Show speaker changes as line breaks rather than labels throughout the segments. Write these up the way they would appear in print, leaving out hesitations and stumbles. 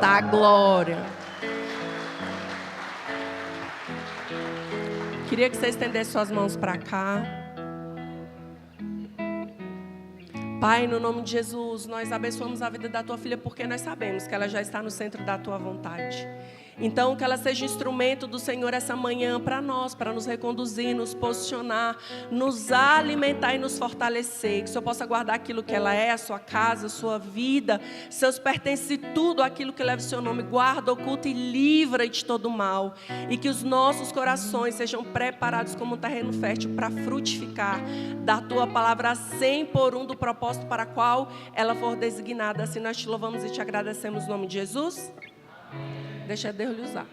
Tá, glória. Queria que você estendesse suas mãos para cá. Pai, no nome de Jesus, nós abençoamos a vida da tua filha porque nós sabemos que ela já está no centro da tua vontade. Então, que ela seja instrumento do Senhor essa manhã para nós, para nos reconduzir, nos posicionar, nos alimentar e nos fortalecer. Que o Senhor possa guardar aquilo que ela é, a sua casa, a sua vida, seus pertences, tudo aquilo que leva o seu nome. Guarda, oculta e livra de todo mal. E que os nossos corações sejam preparados como um terreno fértil para frutificar da tua palavra 100 por 1 do propósito para qual ela for designada. Assim nós te louvamos e te agradecemos no nome de Jesus. Deixa Deus lhe usar.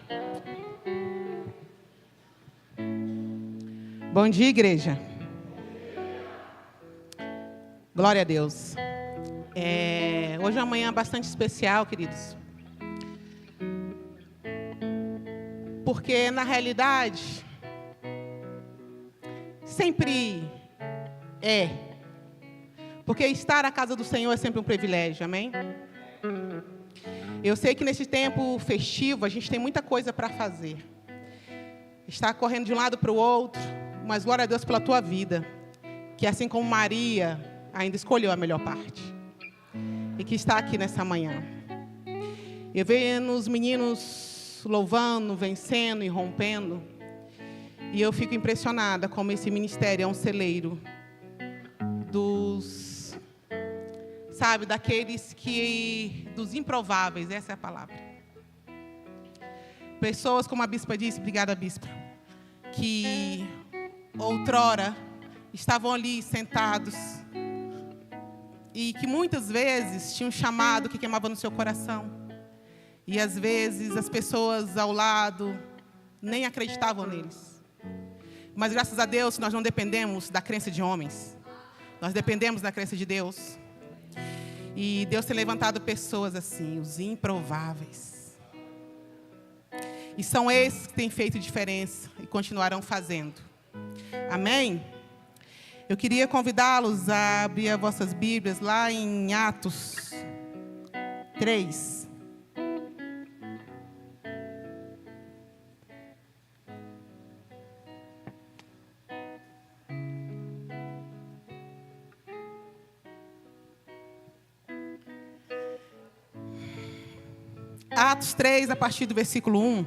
Bom dia, igreja. Glória a Deus. Hoje é uma manhã bastante especial, queridos. Porque, na realidade, sempre é. Porque estar na casa do Senhor é sempre um privilégio, amém? Eu sei que nesse tempo festivo a gente tem muita coisa para fazer. Está correndo de um lado para o outro, mas glória a Deus pela tua vida, que assim como Maria ainda escolheu a melhor parte e que está aqui nessa manhã. Eu vejo os meninos louvando, vencendo e rompendo, e eu fico impressionada como esse ministério é um celeiro daqueles dos improváveis, essa é a palavra. Pessoas, como a bispa disse, obrigada, bispa, que outrora estavam ali sentados e que muitas vezes tinham um chamado que queimava no seu coração. E às vezes as pessoas ao lado nem acreditavam neles. Mas graças a Deus nós não dependemos da crença de homens. Nós dependemos da crença de Deus. E Deus tem levantado pessoas assim, os improváveis. E são esses que têm feito diferença e continuarão fazendo. Amém? Eu queria convidá-los a abrir as vossas Bíblias lá em Atos 3. Atos 3, a partir do versículo 1.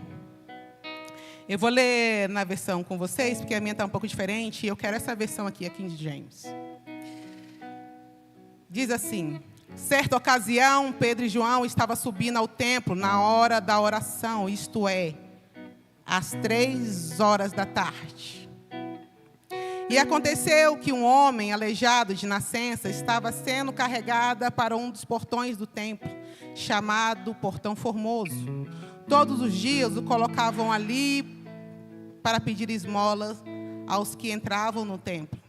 Eu vou ler na versão com vocês, porque a minha está um pouco diferente, e eu quero essa versão aqui, a King James. Diz assim: certa ocasião, Pedro e João estavam subindo ao templo na hora da oração, isto é, às 3 da tarde. E aconteceu que um homem aleijado de nascença estava sendo carregado para um dos portões do templo, chamado Portão Formoso. Todos os dias o colocavam ali para pedir esmolas aos que entravam no templo.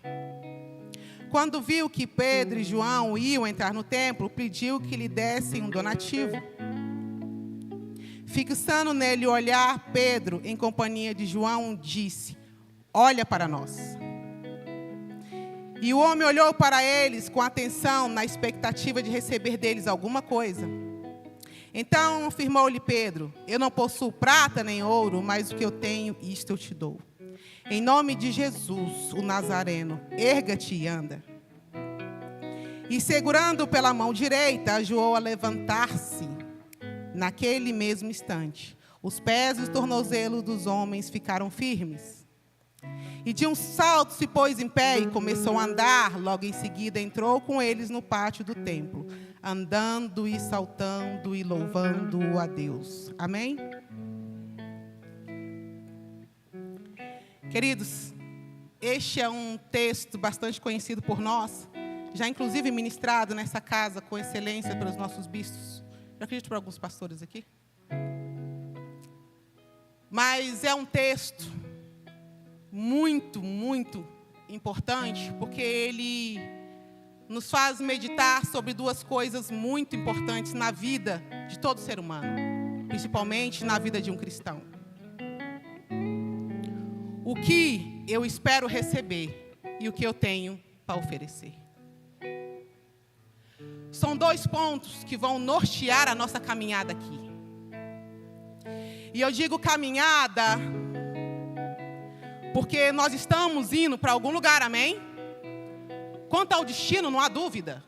Quando viu que Pedro e João iam entrar no templo, pediu que lhe dessem um donativo. Fixando nele o olhar, Pedro, em companhia de João, disse: olha para nós. E o homem olhou para eles com atenção, na expectativa de receber deles alguma coisa. Então afirmou-lhe Pedro: eu não possuo prata nem ouro, mas o que eu tenho, isto eu te dou. Em nome de Jesus, o Nazareno, erga-te e anda. E segurando-o pela mão direita, ajudou a levantar-se. Naquele mesmo instante, os pés e os tornozelos dos homens ficaram firmes. E de um salto se pôs em pé e começou a andar. Logo em seguida entrou com eles no pátio do templo, andando e saltando e louvando a Deus. Amém? Queridos, este é um texto bastante conhecido por nós, já inclusive ministrado nessa casa com excelência pelos nossos bispos. Eu acredito por alguns pastores aqui. Mas é um texto muito, muito importante, porque ele nos faz meditar sobre duas coisas muito importantes na vida de todo ser humano, principalmente na vida de um cristão. O que eu espero receber e o que eu tenho para oferecer. São dois pontos que vão nortear a nossa caminhada aqui. E eu digo caminhada, porque nós estamos indo para algum lugar, amém? Quanto ao destino, não há dúvida.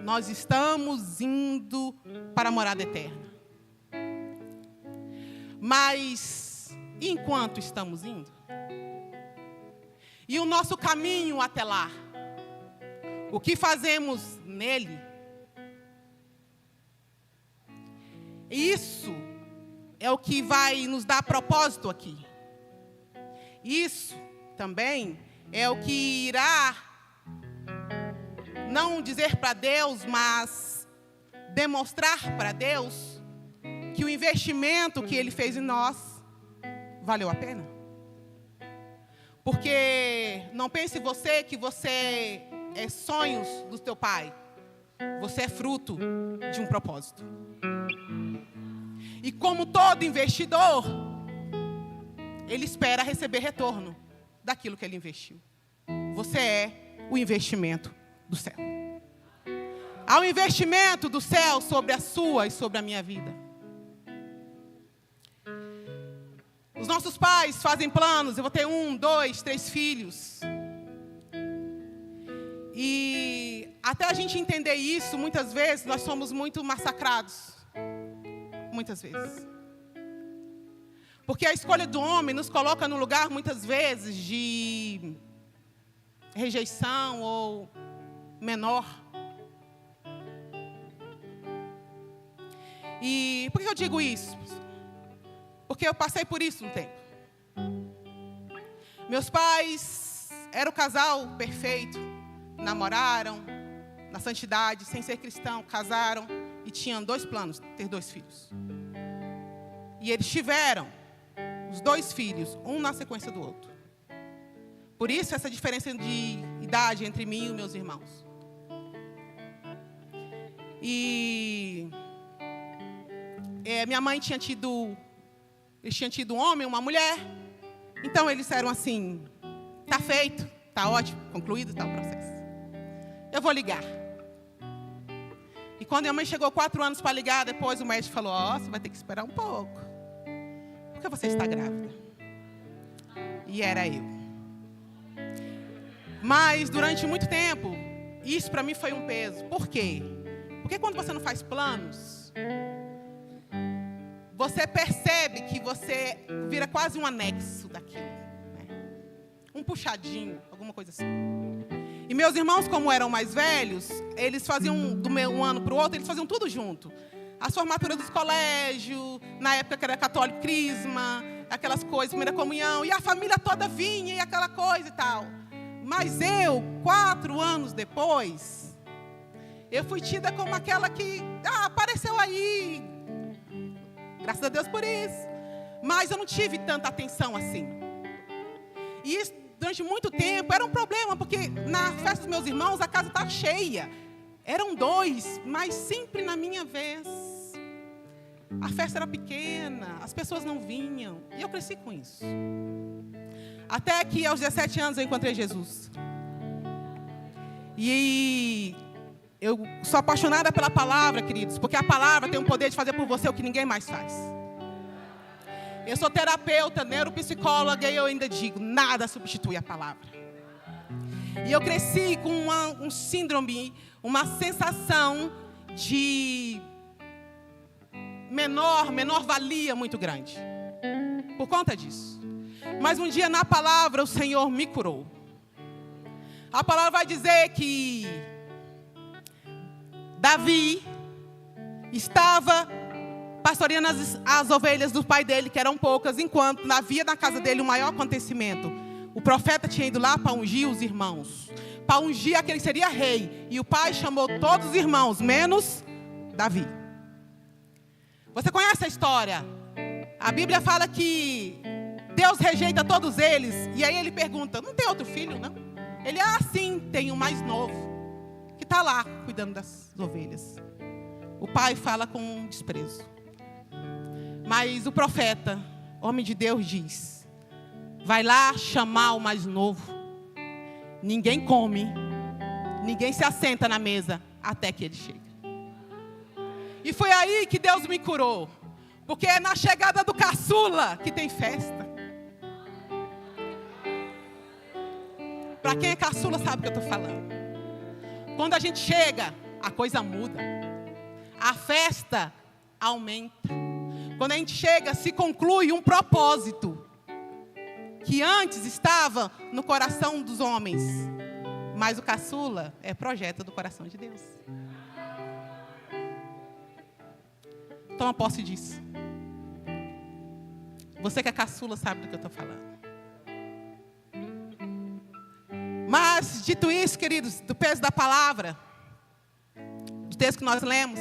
Nós estamos indo para a morada eterna. Mas, enquanto estamos indo, e o nosso caminho até lá, o que fazemos nele? Isso é o que vai nos dar propósito aqui. Isso também é o que irá, não dizer para Deus, mas demonstrar para Deus que o investimento que Ele fez em nós valeu a pena. Porque não pense você que você é sonhos do teu pai. Você é fruto de um propósito. E como todo investidor, ele espera receber retorno daquilo que ele investiu. Você é o investimento do céu. Há um investimento do céu sobre a sua e sobre a minha vida. Os nossos pais fazem planos, eu vou ter 1, 2, 3 filhos. E até a gente entender isso, muitas vezes, nós somos muito massacrados. Muitas vezes. Porque a escolha do homem nos coloca num lugar, muitas vezes, de rejeição ou menor. E por que eu digo isso? Porque eu passei por isso um tempo. Meus pais eram o casal perfeito, namoraram na santidade, sem ser cristão, casaram e tinham 2 planos, ter 2 filhos. E eles tiveram os 2 filhos, um na sequência do outro. Por isso essa diferença de idade entre mim e meus irmãos. E minha mãe tinha tido... Eles tinham tido um homem e uma mulher. Então eles disseram assim, está feito, está ótimo, concluído está o processo. Eu vou ligar. E quando minha mãe chegou 4 anos para ligar, depois o médico falou, você vai ter que esperar um pouco. Porque você está grávida. E era eu. Mas durante muito tempo, isso para mim foi um peso. Por quê? Porque quando você não faz planos, você percebe que você vira quase um anexo daquilo, né? Um puxadinho, alguma coisa assim. E meus irmãos, como eram mais velhos, eles faziam um ano para o outro, eles faziam tudo junto. As formaturas dos colégios, na época que era católico, crisma, aquelas coisas, primeira comunhão, e a família toda vinha e aquela coisa e tal. Mas eu, 4 anos depois, eu fui tida como aquela que apareceu aí. Graças a Deus por isso. Mas eu não tive tanta atenção assim. E isso, durante muito tempo, era um problema, porque na festa dos meus irmãos, a casa estava cheia. Eram 2, mas sempre na minha vez. A festa era pequena, as pessoas não vinham. E eu cresci com isso. Até que aos 17 anos eu encontrei Jesus. E eu sou apaixonada pela palavra, queridos, porque a palavra tem o poder de fazer por você o que ninguém mais faz. Eu sou terapeuta, neuropsicóloga, e eu ainda digo, nada substitui a palavra. E eu cresci com um síndrome, uma sensação de menor valia muito grande. Por conta disso. Mas um dia na palavra o Senhor me curou. A palavra vai dizer que Davi estava pastoreando as ovelhas do pai dele, que eram poucas, enquanto havia na casa dele o maior acontecimento. O profeta tinha ido lá para ungir os irmãos, para ungir aquele que seria rei. E o pai chamou todos os irmãos, menos Davi. Você conhece a história? A Bíblia fala que Deus rejeita todos eles. E aí ele pergunta, não tem outro filho, não? Ele, sim, tem um mais novo, que está lá, cuidando das ovelhas. O pai fala com desprezo. Mas o profeta, homem de Deus, diz, vai lá chamar o mais novo. Ninguém come, ninguém se assenta na mesa, até que ele chegue. E foi aí que Deus me curou. Porque é na chegada do caçula que tem festa. Para quem é caçula sabe o que eu estou falando. Quando a gente chega, a coisa muda. A festa aumenta. Quando a gente chega, se conclui um propósito que antes estava no coração dos homens. Mas o caçula é projeto do coração de Deus. Toma posse disso. Você que é caçula sabe do que eu estou falando. Mas, dito isso, queridos, do peso da palavra, do texto que nós lemos,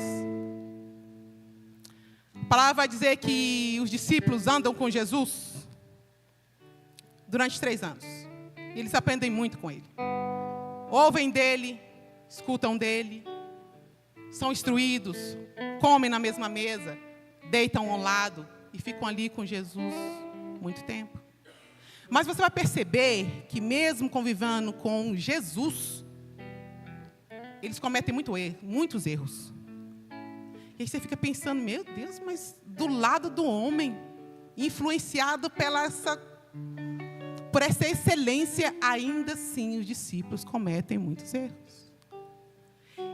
a palavra vai dizer que os discípulos andam com Jesus durante 3 anos. E eles aprendem muito com ele. Ouvem dele, escutam dele, são instruídos, comem na mesma mesa, deitam ao lado e ficam ali com Jesus muito tempo. Mas você vai perceber que mesmo convivendo com Jesus, eles cometem muitos erros. E aí você fica pensando, meu Deus, mas do lado do homem, influenciado por essa excelência, ainda assim os discípulos cometem muitos erros.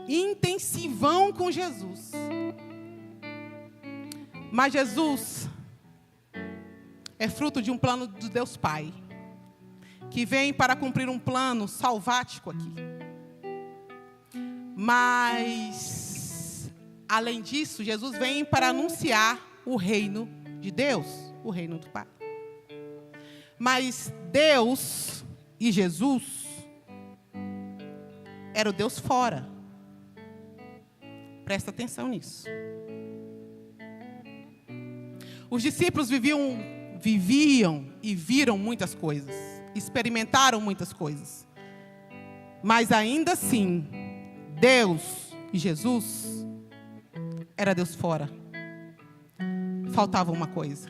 Intensivão com Jesus. Mas Jesus é fruto de um plano de Deus Pai, que vem para cumprir um plano salvático aqui. Mas, além disso, Jesus vem para anunciar o reino de Deus, o reino do Pai. Mas Deus e Jesus era o Deus fora. Presta atenção nisso. Os discípulos viviam e viram muitas coisas, experimentaram muitas coisas. Mas ainda assim, Deus e Jesus era Deus fora. Faltava uma coisa.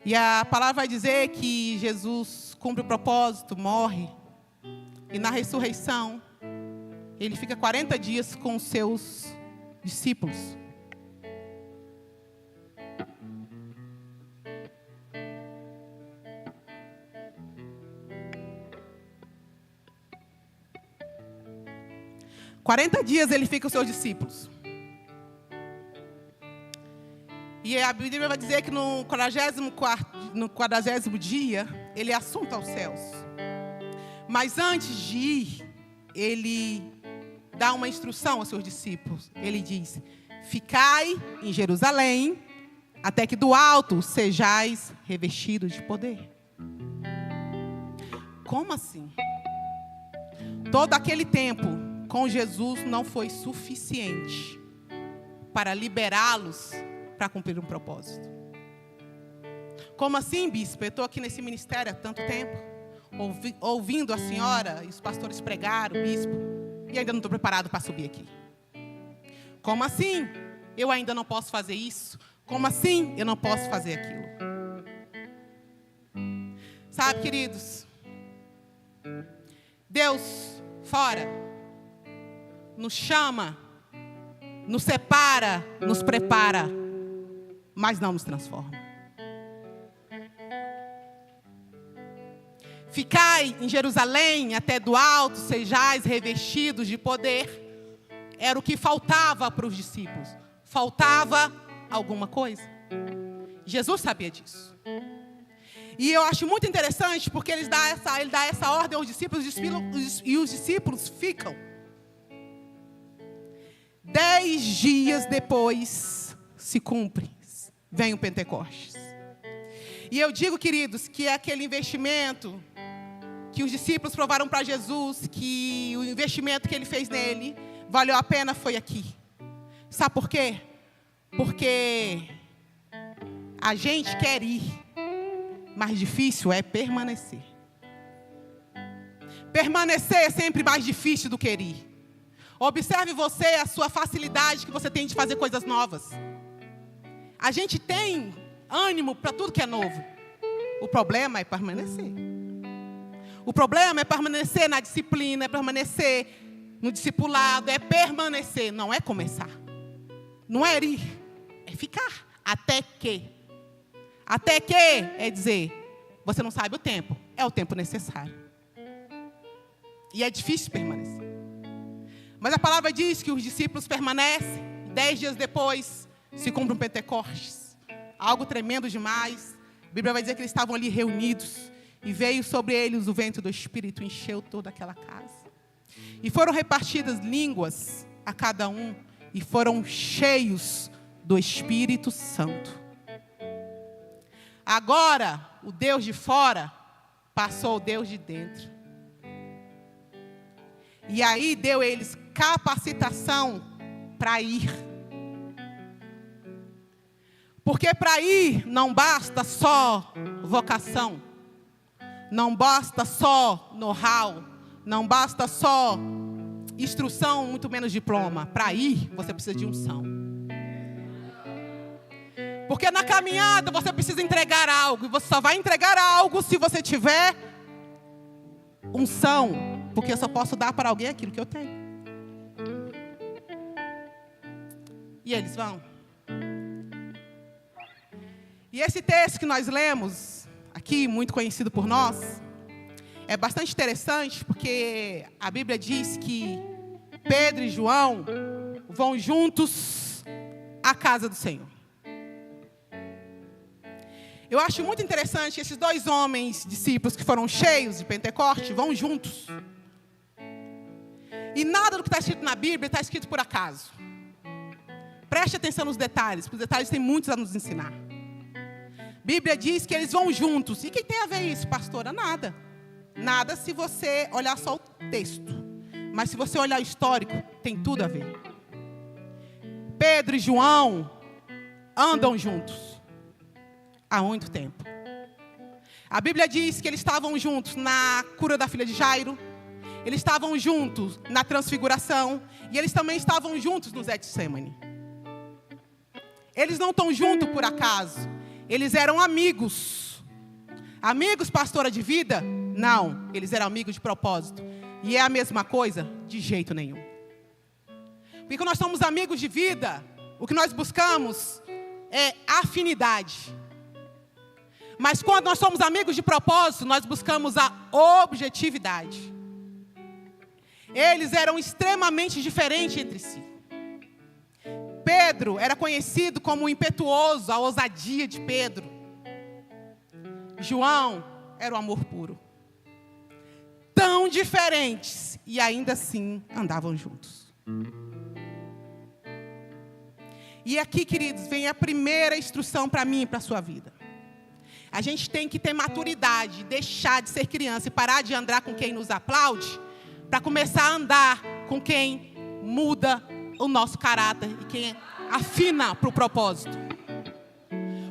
E a palavra vai dizer que Jesus cumpre o propósito, morre. E na ressurreição, ele fica 40 dias com os seus discípulos. Quarenta dias ele fica com os seus discípulos. E a Bíblia vai dizer que no 40º dia, ele é assunto aos céus. Mas antes de ir, ele dá uma instrução aos seus discípulos. Ele diz: ficai em Jerusalém, até que do alto sejais revestidos de poder. Como assim? Todo aquele tempo com Jesus não foi suficiente para liberá-los para cumprir um propósito. Como assim, bispo? Eu estou aqui nesse ministério há tanto tempo, ouvindo a senhora e os pastores pregar, o bispo, e ainda não estou preparado para subir aqui. Como assim? Eu ainda não posso fazer isso? Como assim? Eu não posso fazer aquilo? Sabe, queridos, Deus fora nos chama, nos separa, nos prepara, mas não nos transforma. Ficai em Jerusalém, até do alto sejais revestidos de poder. Era o que faltava para os discípulos. Faltava alguma coisa. Jesus sabia disso. E eu acho muito interessante porque ele dá essa ordem aos discípulos e os discípulos ficam. 10 dias depois se cumpre. Vem o Pentecostes. E eu digo, queridos, que é aquele investimento que os discípulos provaram para Jesus, que o investimento que ele fez nele valeu a pena, foi aqui. Sabe por quê? Porque a gente quer ir, mas difícil é permanecer. Permanecer é sempre mais difícil do que ir. Observe você a sua facilidade que você tem de fazer coisas novas. A gente tem ânimo para tudo que é novo. O problema é permanecer. O problema é permanecer na disciplina, é permanecer no discipulado, é permanecer, não é começar. Não é ir, é ficar. Até que. Até que é dizer, você não sabe o tempo. É o tempo necessário. E é difícil permanecer. Mas a palavra diz que os discípulos permanecem. 10 dias depois, se cumpre um Pentecostes. Algo tremendo demais. A Bíblia vai dizer que eles estavam ali reunidos. E veio sobre eles o vento do Espírito, encheu toda aquela casa. E foram repartidas línguas a cada um. E foram cheios do Espírito Santo. Agora, o Deus de fora passou o Deus de dentro. E aí deu eles capacitação para ir. Porque para ir não basta só vocação. Não basta só know-how. Não basta só instrução, muito menos diploma. Para ir, você precisa de unção. Porque na caminhada você precisa entregar algo. E você só vai entregar algo se você tiver unção. Porque eu só posso dar para alguém aquilo que eu tenho. E eles vão. E esse texto que nós lemos, aqui, muito conhecido por nós, é bastante interessante, porque a Bíblia diz que Pedro e João vão juntos à casa do Senhor. Eu acho muito interessante que esses dois homens, discípulos que foram cheios de Pentecoste, vão juntos. E nada do que está escrito na Bíblia está escrito por acaso. Preste atenção nos detalhes, porque os detalhes têm muitos a nos ensinar. A Bíblia diz que eles vão juntos. E o que tem a ver isso, pastora? Nada. Nada se você olhar só o texto. Mas se você olhar o histórico, tem tudo a ver. Pedro e João andam juntos há muito tempo. A Bíblia diz que eles estavam juntos na cura da filha de Jairo. Eles estavam juntos na transfiguração. E eles também estavam juntos no Getsêmani. Eles não estão juntos por acaso. Eles eram amigos. Amigos, pastora de vida? Não, eles eram amigos de propósito. E é a mesma coisa? De jeito nenhum. Porque quando nós somos amigos de vida, o que nós buscamos é afinidade. Mas quando nós somos amigos de propósito, nós buscamos a objetividade. Eles eram extremamente diferentes entre si. Pedro era conhecido como o impetuoso, a ousadia de Pedro. João era o amor puro. Tão diferentes e ainda assim andavam juntos. E aqui, queridos, vem a primeira instrução para mim e para a sua vida. A gente tem que ter maturidade, deixar de ser criança e parar de andar com quem nos aplaude, para começar a andar com quem muda o nosso caráter e quem afina para o propósito.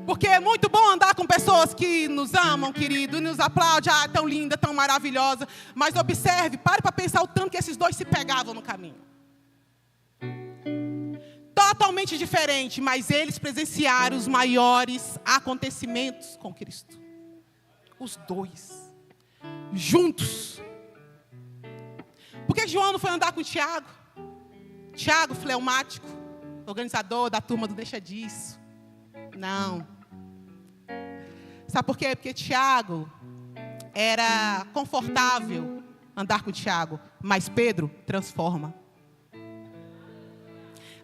Porque é muito bom andar com pessoas que nos amam, querido, e nos aplaudem, tão linda, tão maravilhosa. Mas observe, pare para pensar o tanto que esses dois se pegavam no caminho. Totalmente diferente, mas eles presenciaram os maiores acontecimentos com Cristo. Os dois, juntos. Por que João não foi andar com Tiago? Tiago, fleumático, organizador da turma do Deixa Disso. Não. Sabe por quê? Porque Tiago era confortável andar com Tiago, mas Pedro transforma.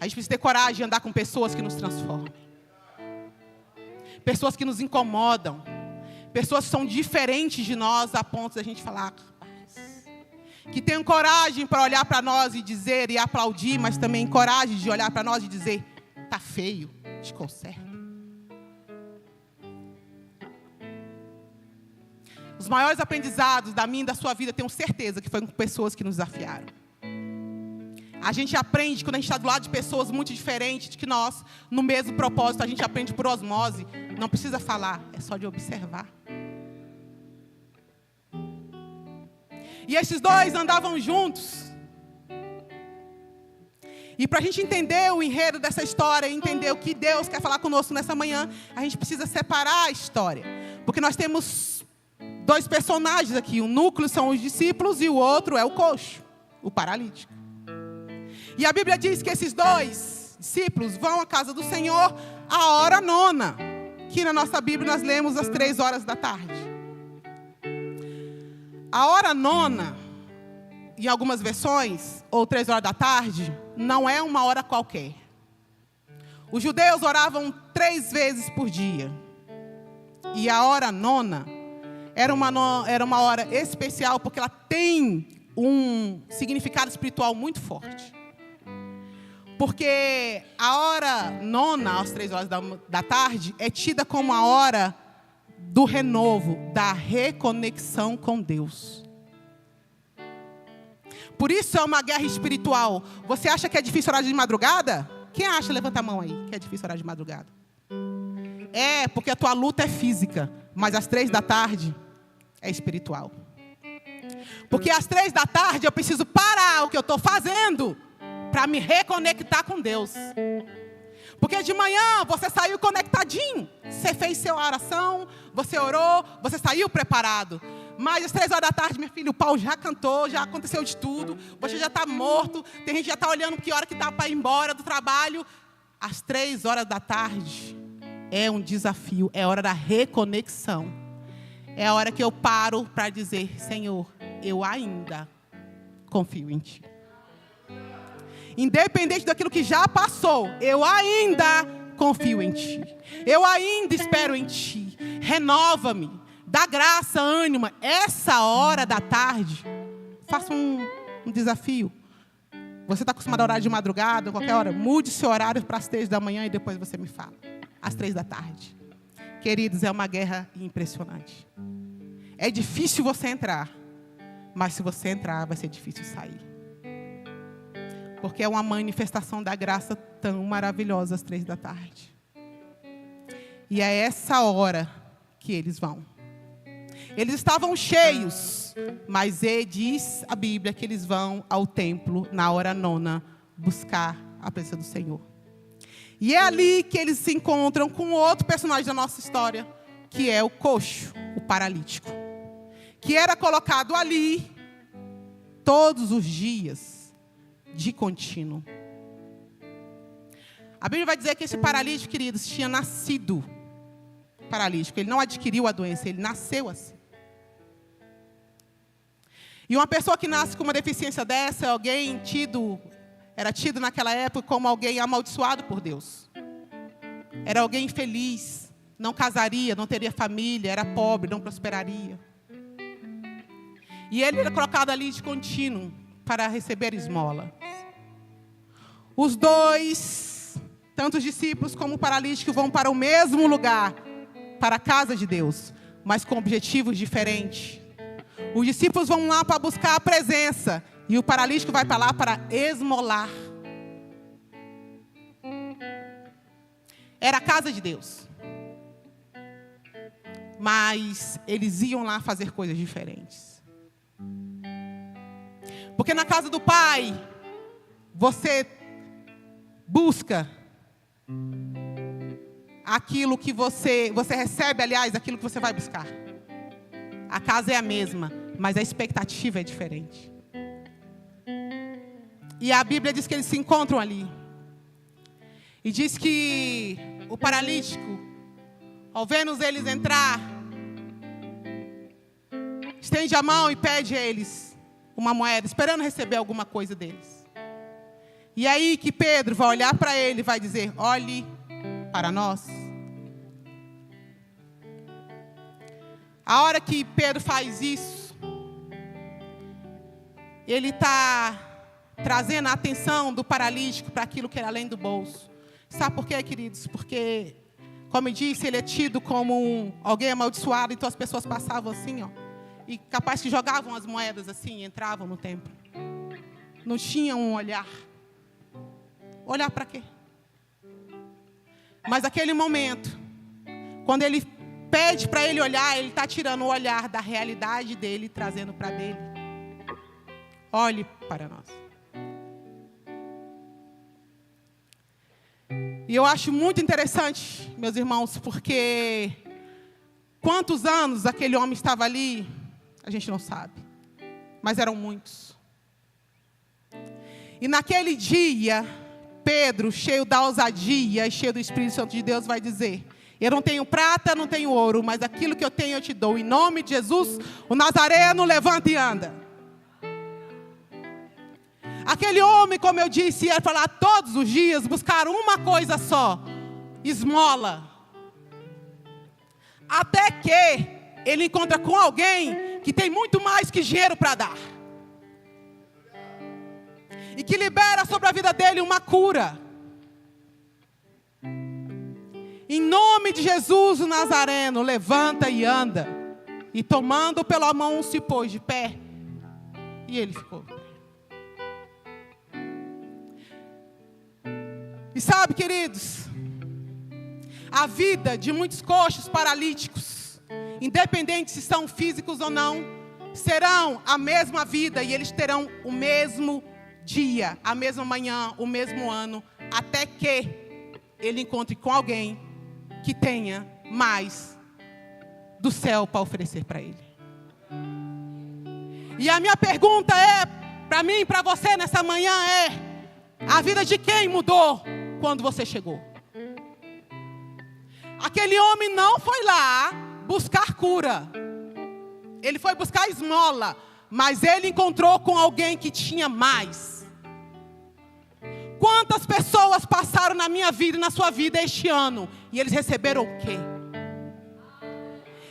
A gente precisa ter coragem de andar com pessoas que nos transformam. Pessoas que nos incomodam. Pessoas que são diferentes de nós a ponto de a gente falar, rapaz. Que tenham coragem para olhar para nós e dizer e aplaudir, mas também coragem de olhar para nós e dizer, tá feio, te conserta. Os maiores aprendizados da minha e da sua vida, tenho certeza que foi com pessoas que nos desafiaram. A gente aprende, quando a gente está do lado de pessoas muito diferentes de que nós, no mesmo propósito, a gente aprende por osmose. Não precisa falar, é só de observar. E esses dois andavam juntos. E para a gente entender o enredo dessa história, entender o que Deus quer falar conosco nessa manhã, a gente precisa separar a história. Porque nós temos dois personagens aqui. Um núcleo são os discípulos e o outro é o coxo, o paralítico. E a Bíblia diz que esses dois discípulos vão à casa do Senhor à hora nona, que na nossa Bíblia nós lemos às 3 horas da tarde. A hora nona, em algumas versões, ou 3 horas da tarde, não é uma hora qualquer. Os judeus oravam 3 vezes por dia. E a hora nona era uma hora especial, porque ela tem um significado espiritual muito forte. Porque a hora nona, às 3 horas da tarde, é tida como a hora do renovo, da reconexão com Deus. Por isso é uma guerra espiritual. Você acha que é difícil orar de madrugada? Quem acha? Levanta a mão aí, que é difícil orar de madrugada. É, porque a tua luta é física, mas às 3 da tarde é espiritual. Porque às 3 da tarde eu preciso parar o que eu estou fazendo para me reconectar com Deus. Porque de manhã você saiu conectadinho. Você fez sua oração, você orou, você saiu preparado. Mas às 3 horas da tarde, meu filho, o pau já cantou, já aconteceu de tudo. Você já está morto. Tem gente que já está olhando que hora que dá para ir embora do trabalho. Às 3 horas da tarde é um desafio, é hora da reconexão. É a hora que eu paro para dizer: Senhor, eu ainda confio em Ti. Independente daquilo que já passou, eu ainda confio em Ti. Eu ainda espero em Ti. Renova-me, dá graça, ânimo. Essa hora da tarde, faça um desafio. Você está acostumado a orar de madrugada, qualquer hora, mude seu horário para as 3 da manhã e depois você me fala. Às 3 da tarde. Queridos, é uma guerra impressionante. É difícil você entrar, mas se você entrar, vai ser difícil sair. Porque é uma manifestação da graça tão maravilhosa às 3 da tarde. E é essa hora que eles vão. Eles estavam cheios, mas diz a Bíblia que eles vão ao templo na hora nona buscar a presença do Senhor. E é ali que eles se encontram com outro personagem da nossa história, que é o coxo, o paralítico, que era colocado ali todos os dias, de contínuo. A Bíblia vai dizer que esse paralítico, queridos, tinha nascido paralítico. Ele não adquiriu a doença, ele nasceu assim. E uma pessoa que nasce com uma deficiência dessa, era tido naquela época como alguém amaldiçoado por Deus. Era alguém infeliz, não casaria, não teria família, era pobre, não prosperaria. E ele era colocado ali de contínuo para receber esmola. Os dois, tanto os discípulos como o paralítico, vão para o mesmo lugar, para a casa de Deus, mas com objetivos diferentes. Os discípulos vão lá para buscar a presença, e o paralítico vai para lá para esmolar. Era a casa de Deus. Mas eles iam lá fazer coisas diferentes. Porque na casa do Pai, você busca aquilo que você recebe, aliás, aquilo que você vai buscar. A casa é a mesma, mas a expectativa é diferente. E a Bíblia diz que eles se encontram ali. E diz que o paralítico, ao ver-nos eles entrar, estende a mão e pede a eles uma moeda, esperando receber alguma coisa deles. E aí que Pedro vai olhar para ele e vai dizer: olhe para nós. A hora que Pedro faz isso, ele está trazendo a atenção do paralítico para aquilo que era além do bolso. Sabe por quê, queridos? Porque, como eu disse, ele é tido como alguém amaldiçoado, então as pessoas passavam assim, ó, e capaz que jogavam as moedas assim e entravam no templo. Não tinham um olhar. Olhar para quê? Mas aquele momento, quando ele pede para ele olhar, ele está tirando o olhar da realidade dele e trazendo para dele. Olhe para nós. E eu acho muito interessante, meus irmãos, porque quantos anos aquele homem estava ali, a gente não sabe. Mas eram muitos. E naquele dia, Pedro, cheio da ousadia e cheio do Espírito Santo de Deus, vai dizer: eu não tenho prata, não tenho ouro, mas aquilo que eu tenho eu te dou. Em nome de Jesus, o Nazareno levanta e anda. Aquele homem, como eu disse, ia falar todos os dias, buscar uma coisa só: esmola. Até que ele encontra com alguém que tem muito mais que dinheiro para dar. E que libera sobre a vida dele uma cura. Em nome de Jesus, o Nazareno levanta e anda. E tomando pela mão se pôs de pé. E ele ficou. E sabe, queridos, a vida de muitos coxos paralíticos, independente se são físicos ou não, serão a mesma vida e eles terão o mesmo dia, a mesma manhã, o mesmo ano, até que ele encontre com alguém que tenha mais do céu para oferecer para ele. E a minha pergunta é, para mim e para você nessa manhã é: a vida de quem mudou quando você chegou? Aquele homem não foi lá buscar cura. Ele foi buscar esmola, mas ele encontrou com alguém que tinha mais. Quantas pessoas passaram na minha vida e na sua vida este ano? E eles receberam o quê?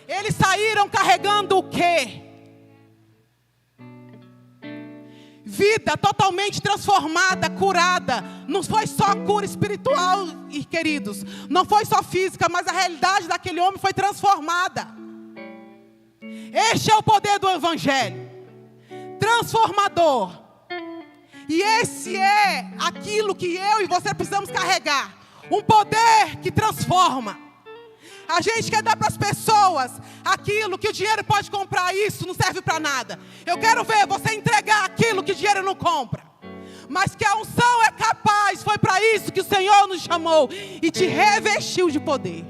Eles saíram carregando o quê? Vida totalmente transformada, curada. Não foi só cura espiritual, queridos. Não foi só física, mas a realidade daquele homem foi transformada. Este é o poder do Evangelho. Transformador. E esse é aquilo que eu e você precisamos carregar. Um poder que transforma. A gente quer dar para as pessoas aquilo que o dinheiro pode comprar. Isso não serve para nada. Eu quero ver você entregar aquilo que o dinheiro não compra. Mas que a unção é capaz. Foi para isso que o Senhor nos chamou. E te revestiu de poder.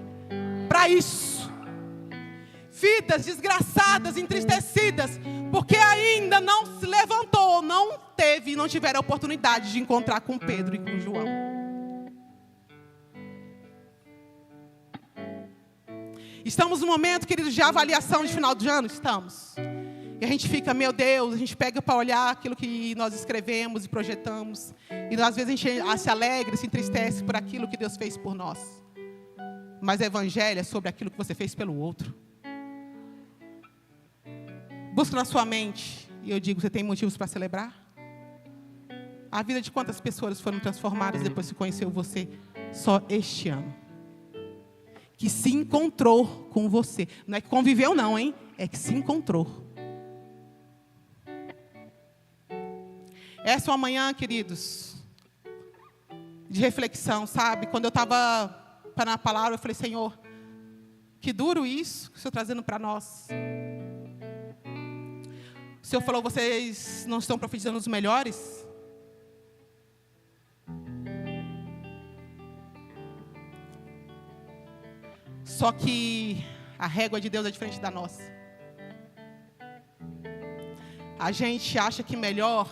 Para isso. Vidas desgraçadas, entristecidas. Porque ainda não se levantou, não teve, não tiveram a oportunidade de encontrar com Pedro e com João. Estamos no momento, queridos, de avaliação de final de ano? Estamos. E a gente fica, meu Deus, a gente pega para olhar aquilo que nós escrevemos e projetamos. E às vezes a gente se alegra, se entristece por aquilo que Deus fez por nós. Mas o Evangelho é sobre aquilo que você fez pelo outro. Busca na sua mente, e eu digo, você tem motivos para celebrar? A vida de quantas pessoas foram transformadas depois que conheceu você só este ano? Que se encontrou com você. Não é que conviveu não, hein? É que se encontrou. Essa é uma manhã, queridos, de reflexão, sabe? Quando eu estava para a palavra, eu falei, Senhor, que duro isso que o Senhor está trazendo para nós. O Senhor falou, vocês não estão profetizando os melhores? Só que a régua de Deus é diferente da nossa. A gente acha que melhor,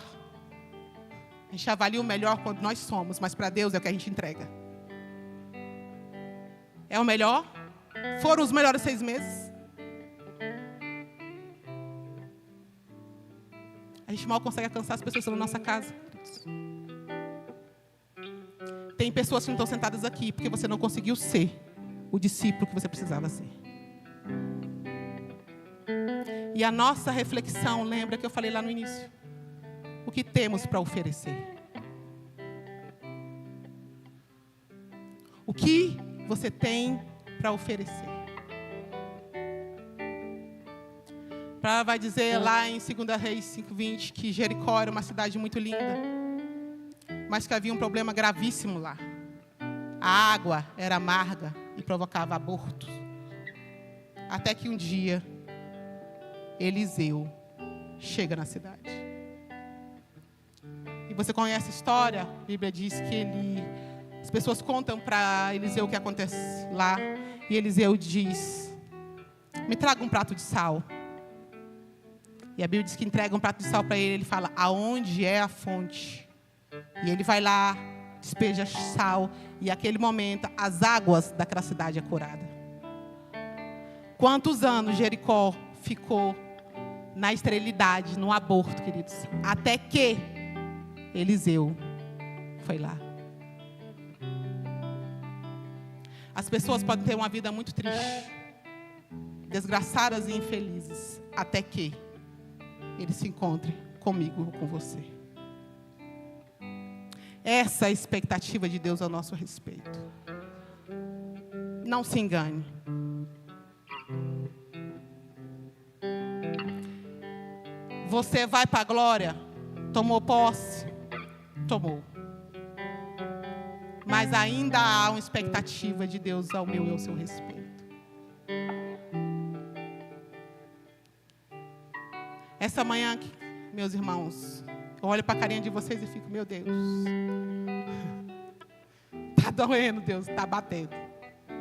a gente avalia o melhor quando nós somos, mas para Deus é o que a gente entrega. É o melhor? Foram os melhores 6 meses? A gente mal consegue alcançar as pessoas que estão na nossa casa. Tem pessoas que não estão sentadas aqui porque você não conseguiu ser o discípulo que você precisava ser. E a nossa reflexão, lembra que eu falei lá no início? O que temos para oferecer? O que você tem para oferecer? Para vai dizer lá em 2 Reis 5:20 que Jericó era uma cidade muito linda, mas que havia um problema gravíssimo lá. A água era amarga e provocava abortos. Até que um dia, Eliseu chega na cidade. E você conhece a história? A Bíblia diz que as pessoas contam para Eliseu o que acontece lá. E Eliseu diz, me traga um prato de sal. E a Bíblia diz que entrega um prato de sal para ele. Ele fala, aonde é a fonte? E ele vai lá, despeja sal, e naquele momento as águas daquela cidade é curada. Quantos anos Jericó ficou na esterilidade, no aborto, queridos? Até que Eliseu foi lá. As pessoas podem ter uma vida muito triste, desgraçadas e infelizes, até que ele se encontre comigo ou com você. Essa é a expectativa de Deus a nosso respeito. Não se engane. Você vai para a glória? Tomou posse? Tomou. Mas ainda há uma expectativa de Deus ao meu e ao seu respeito. Essa manhã, meus irmãos, eu olho para a carinha de vocês e fico, meu Deus. Está doendo, Deus, está batendo.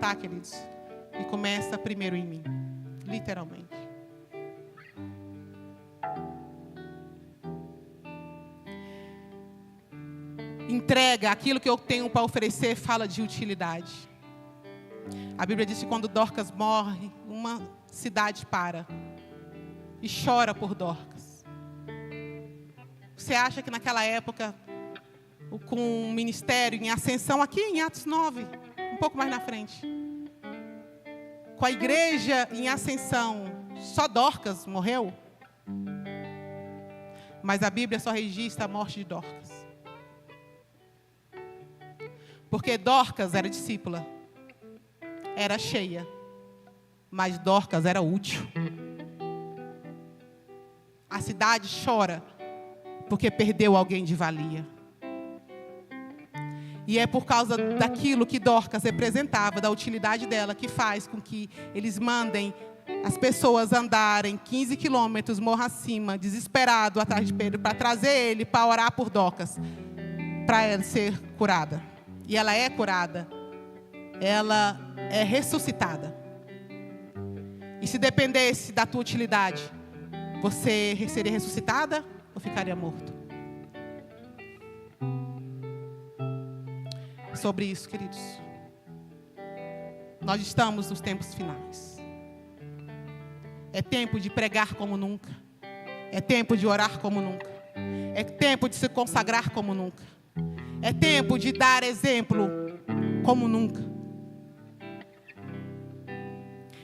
Tá, queridos? E começa primeiro em mim, literalmente. Entrega, aquilo que eu tenho para oferecer fala de utilidade. A Bíblia diz que quando Dorcas morre, uma cidade para e chora por Dorcas. Você acha que naquela época, com o ministério em ascensão, aqui em Atos 9, um pouco mais na frente, com a igreja em ascensão, só Dorcas morreu? Mas a Bíblia só registra a morte de Dorcas. Porque Dorcas era discípula, era cheia, mas Dorcas era útil. A cidade chora porque perdeu alguém de valia. E é por causa daquilo que Dorcas representava, da utilidade dela, que faz com que eles mandem as pessoas andarem 15 quilômetros morro acima, desesperado atrás de Pedro, para trazer ele, para orar por Dorcas, para ela ser curada. E ela é curada, ela é ressuscitada. E se dependesse da tua utilidade, você seria ressuscitada ou ficaria morto? Sobre isso, queridos. Nós estamos nos tempos finais. É tempo de pregar como nunca. É tempo de orar como nunca. É tempo de se consagrar como nunca. É tempo de dar exemplo como nunca.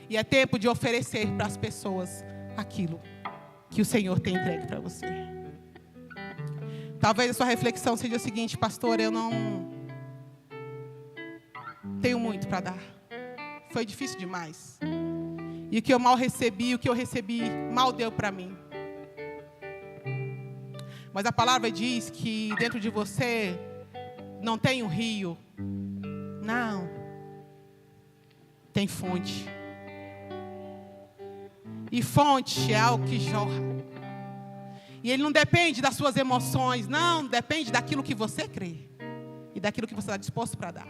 E é tempo de oferecer para as pessoas aquilo que o Senhor tem entregue para você. Talvez a sua reflexão seja o seguinte: pastor, eu não tenho muito para dar. Foi difícil demais. E o que eu mal recebi, o que eu recebi, mal deu para mim. Mas a palavra diz que dentro de você não tem um rio. Não. Tem fonte. E fonte é algo que jorra. E ele não depende das suas emoções. Não, depende daquilo que você crê. E daquilo que você está disposto para dar.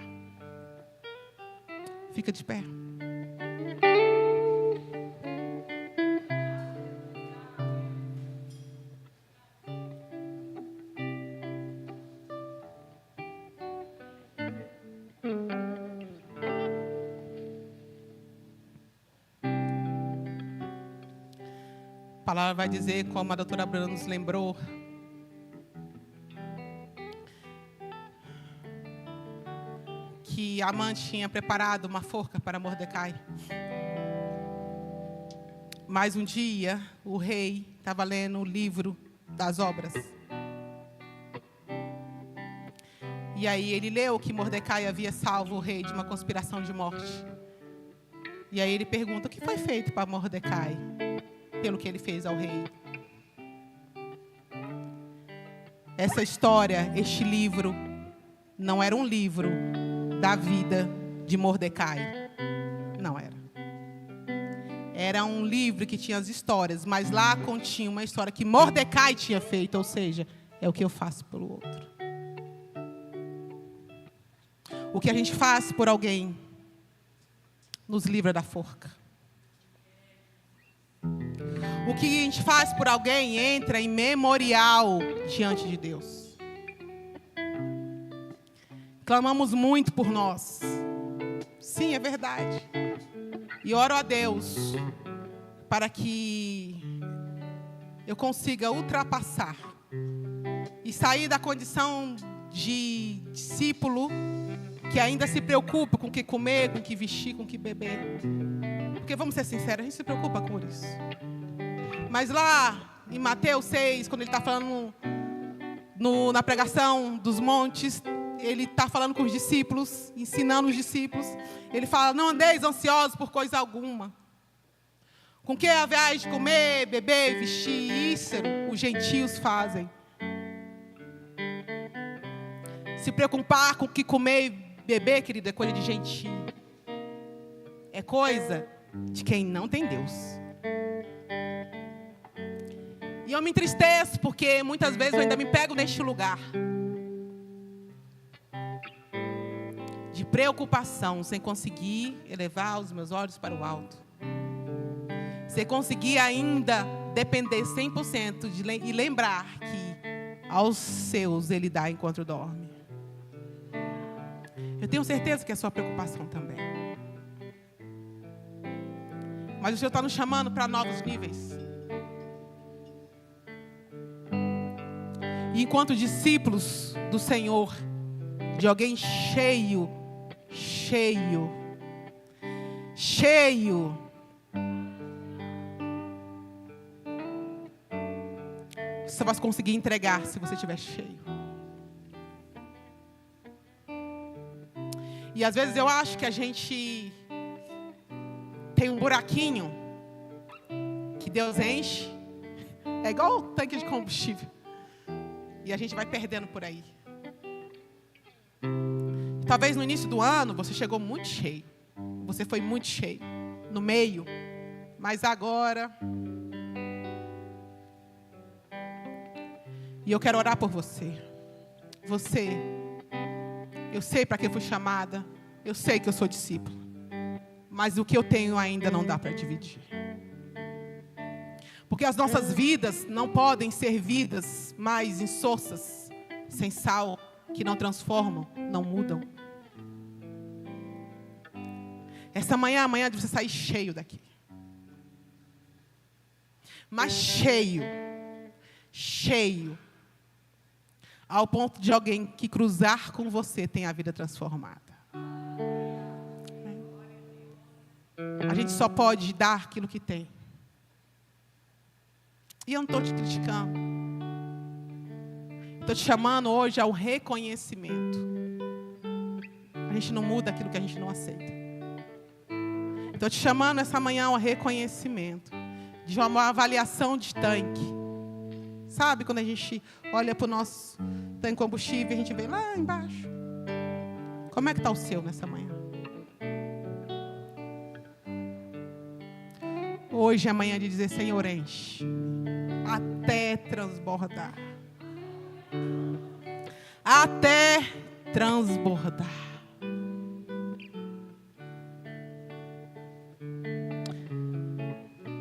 Fica de pé. A palavra vai dizer, como a doutora Bruna nos lembrou, que Amã tinha preparado uma forca para Mordecai. Mas um dia, o rei estava lendo o livro das obras. E aí ele leu que Mordecai havia salvo o rei de uma conspiração de morte. E aí ele pergunta: o que foi feito para Mordecai pelo que ele fez ao rei? Essa história, este livro, não era um livro da vida de Mordecai. Não era. Era um livro que tinha as histórias, mas lá continha uma história que Mordecai tinha feito, ou seja, é o que eu faço pelo outro. O que a gente faz por alguém nos livra da forca. O que a gente faz por alguém entra em memorial diante de Deus. Clamamos muito por nós. Sim, é verdade. E oro a Deus para que eu consiga ultrapassar e sair da condição de discípulo que ainda se preocupa com o que comer, com o que vestir, com o que beber. Porque, vamos ser sinceros, a gente se preocupa com isso. Mas lá em Mateus 6, quando ele está falando na pregação dos montes, ele está falando com os discípulos, ensinando os discípulos. Ele fala: não andeis ansiosos por coisa alguma. Com que haveis de comer, beber, vestir? Isso os gentios fazem. Se preocupar com o que comer e beber, querido, é coisa de gentio. É coisa de quem não tem Deus. E eu me entristeço porque muitas vezes eu ainda me pego neste lugar de preocupação, sem conseguir elevar os meus olhos para o alto. Sem conseguir ainda depender 100% e lembrar que aos seus ele dá enquanto dorme. Eu tenho certeza que é a sua preocupação também. Mas o Senhor está nos chamando para novos níveis. E enquanto discípulos do Senhor, de alguém cheio, você vai conseguir entregar se você estiver cheio. E às vezes eu acho que a gente tem um buraquinho que Deus enche. É igual o tanque de combustível. E a gente vai perdendo por aí. Talvez no início do ano você chegou muito cheio. Você foi muito cheio. No meio. Mas agora... E eu quero orar por você. Você... Eu sei para que eu fui chamada. Eu sei que eu sou discípulo. Mas o que eu tenho ainda não dá para dividir. Porque as nossas vidas não podem ser vidas mais insossas, sem sal, que não transformam, não mudam. Essa manhã é a manhã de você sair cheio daqui. Mas cheio. Ao ponto de alguém que cruzar com você tem a vida transformada. A gente só pode dar aquilo que tem. E eu não estou te criticando. Estou te chamando hoje ao reconhecimento. A gente não muda aquilo que a gente não aceita. Estou te chamando essa manhã ao reconhecimento. De uma avaliação de tanque. Sabe quando a gente olha para o nosso tanque de combustível e a gente vê lá embaixo? Como é que está o seu nessa manhã? Hoje é amanhã de dizer: Senhor, enche até transbordar. Até transbordar.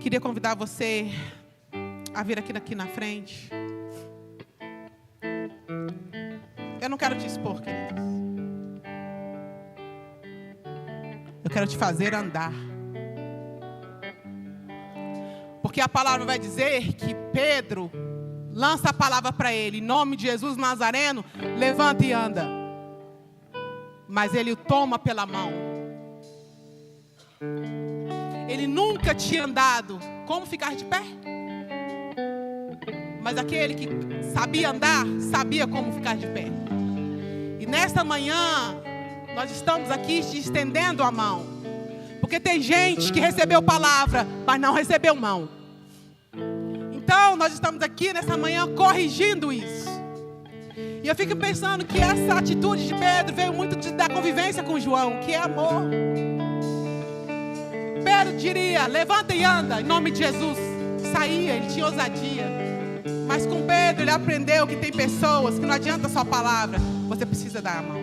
Queria convidar você a vir aqui na frente. Eu não quero te expor, queridos. Eu quero te fazer andar. Porque a palavra vai dizer que Pedro lança a palavra para ele: em nome de Jesus Nazareno, levanta e anda. Mas ele o toma pela mão. Ele nunca tinha andado. Como ficar de pé? Mas aquele que sabia andar, sabia como ficar de pé. E nesta manhã, nós estamos aqui te estendendo a mão. Porque tem gente que recebeu palavra, mas não recebeu mão. Então, nós estamos aqui nessa manhã corrigindo isso. E eu fico pensando que essa atitude de Pedro veio muito da convivência com João, que é amor. Pedro diria: levanta e anda, em nome de Jesus. Saía, ele tinha ousadia. Mas com Pedro ele aprendeu que tem pessoas que não adianta só a palavra, você precisa dar a mão.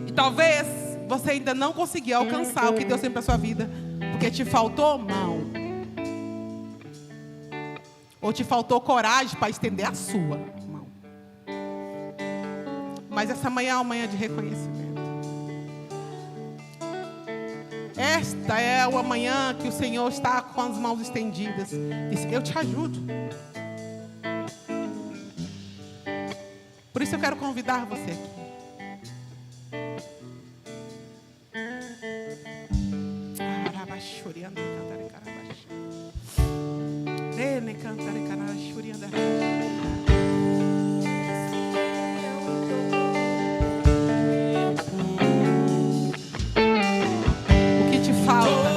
E talvez você ainda não conseguiu alcançar o que Deus tem para a sua vida, porque te faltou mão. Ou te faltou coragem para estender a sua mão. Mas essa manhã é uma manhã de reconhecimento. Esta é uma manhã que o Senhor está com as mãos estendidas. Diz: eu te ajudo. Por isso eu quero convidar você aqui. O que te falta?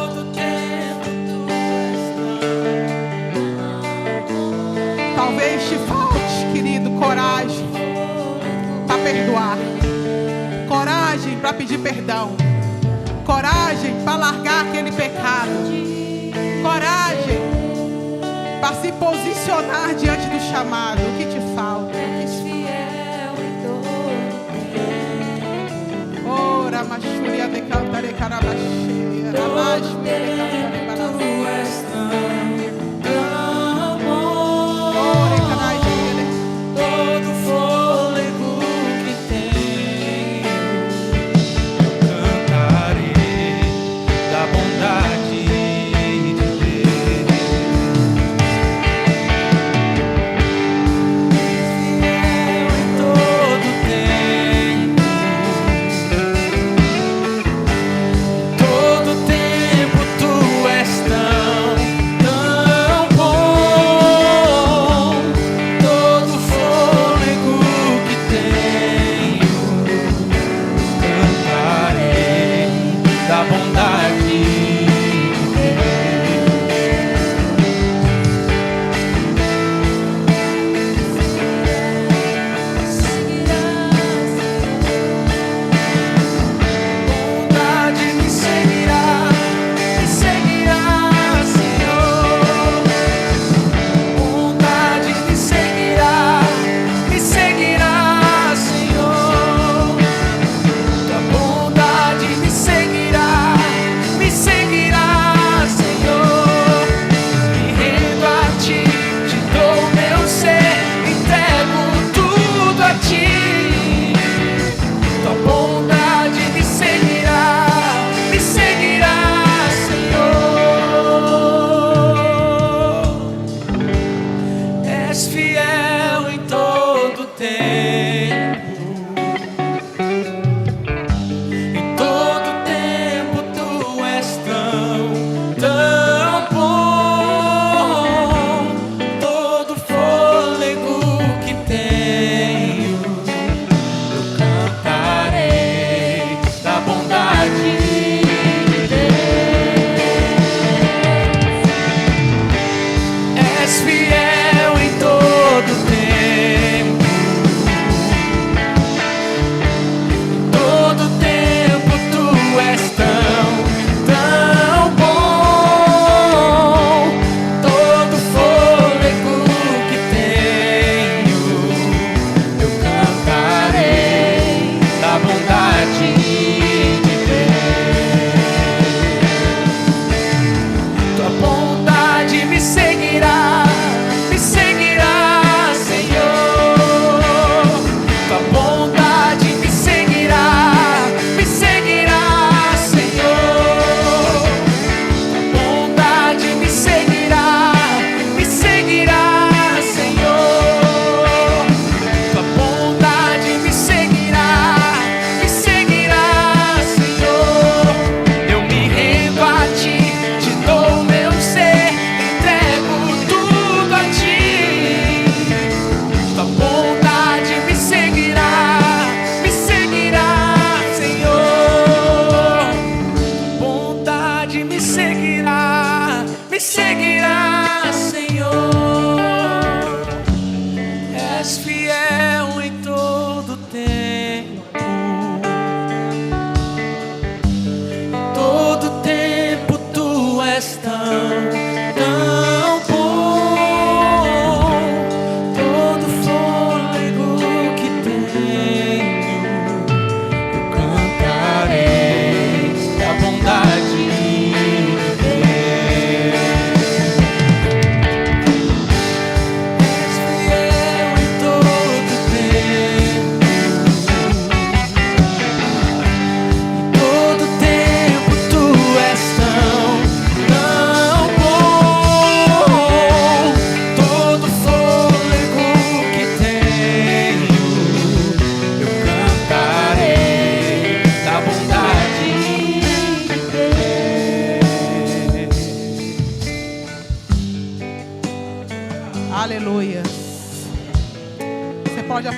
Talvez te falte, querido, coragem para perdoar, coragem para pedir perdão, coragem para largar aquele pecado, coragem para se posicionar diante do chamado. O que te falta? Ora, machuria de cantar e carabaxeira,
Todo tempo tu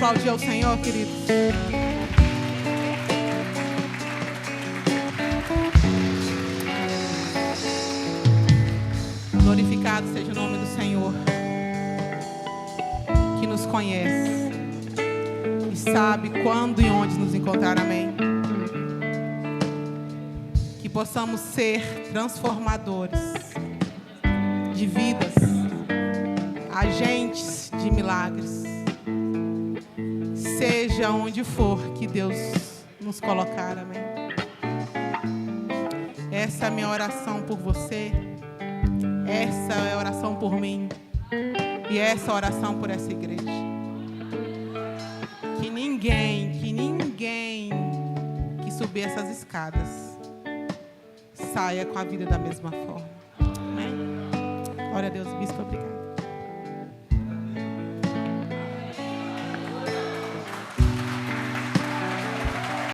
aplaudir ao Senhor, queridos? Glorificado seja o nome do Senhor, que nos conhece e sabe quando e onde nos encontrar. Amém. Que possamos ser transformadores de vidas, agentes de milagres, seja onde for que Deus nos colocar. Amém. Essa é a minha oração por você. Essa é a oração por mim. E essa é a oração por essa igreja. Que ninguém que subir essas escadas saia com a vida da mesma forma. Amém? Glória a Deus, bispo, obrigado.